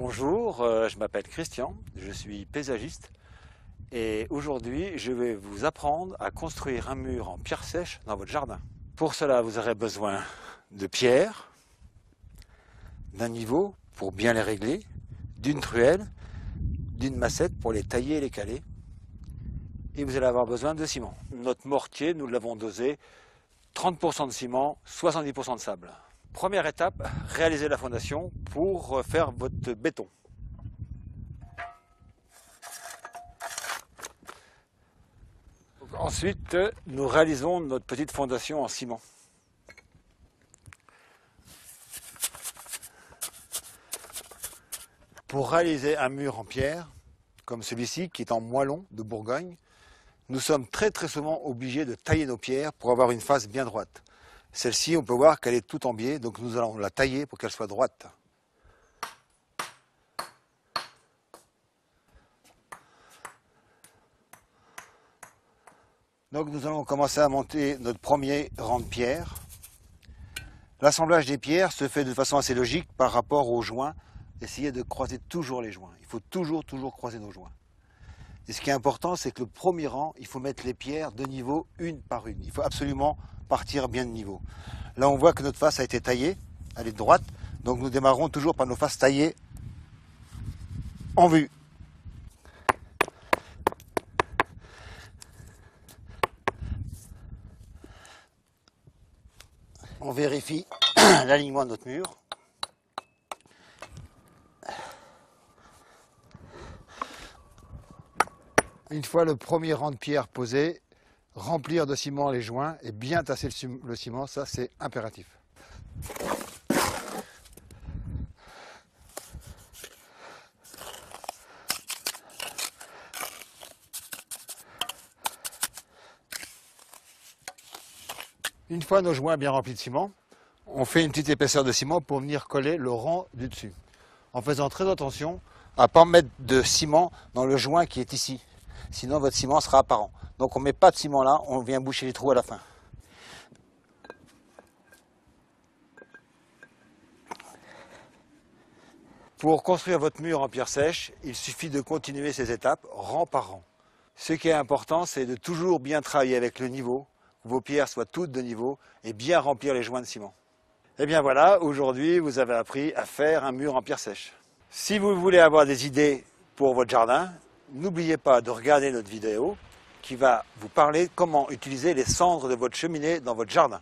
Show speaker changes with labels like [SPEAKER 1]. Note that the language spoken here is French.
[SPEAKER 1] Bonjour, je m'appelle Christian, je suis paysagiste et aujourd'hui je vais vous apprendre à construire un mur en pierre sèche dans votre jardin. Pour cela vous aurez besoin de pierres, d'un niveau pour bien les régler, d'une truelle, d'une massette pour les tailler et les caler et vous allez avoir besoin de ciment. Notre mortier, nous l'avons dosé 30% de ciment, 70% de sable. Première étape, réaliser la fondation pour faire votre béton. Ensuite, nous réalisons notre petite fondation en ciment. Pour réaliser un mur en pierre, comme celui-ci qui est en moellon de Bourgogne, nous sommes très souvent obligés de tailler nos pierres pour avoir une face bien droite. Celle-ci, on peut voir qu'elle est toute en biais, donc nous allons la tailler pour qu'elle soit droite. Donc nous allons commencer à monter notre premier rang de pierres. L'assemblage des pierres se fait de façon assez logique par rapport aux joints. Essayez de croiser toujours les joints. Il faut toujours croiser nos joints. Et ce qui est important, c'est que le premier rang, il faut mettre les pierres de niveau une par une. Il faut absolument partir bien de niveau. Là, on voit que notre face a été taillée, elle est droite. Donc nous démarrons toujours par nos faces taillées en vue. On vérifie l'alignement de notre mur. Une fois le premier rang de pierre posé, remplir de ciment les joints et bien tasser le ciment, ça c'est impératif. Une fois nos joints bien remplis de ciment, on fait une petite épaisseur de ciment pour venir coller le rang du dessus. En faisant très attention à ne pas mettre de ciment dans le joint qui est ici. Sinon votre ciment sera apparent. Donc on ne met pas de ciment là, on vient boucher les trous à la fin. Pour construire votre mur en pierre sèche, il suffit de continuer ces étapes rang par rang. Ce qui est important, c'est de toujours bien travailler avec le niveau, que vos pierres soient toutes de niveau et bien remplir les joints de ciment. Et bien voilà, aujourd'hui vous avez appris à faire un mur en pierre sèche. Si vous voulez avoir des idées pour votre jardin, n'oubliez pas de regarder notre vidéo qui va vous parler de comment utiliser les cendres de votre cheminée dans votre jardin.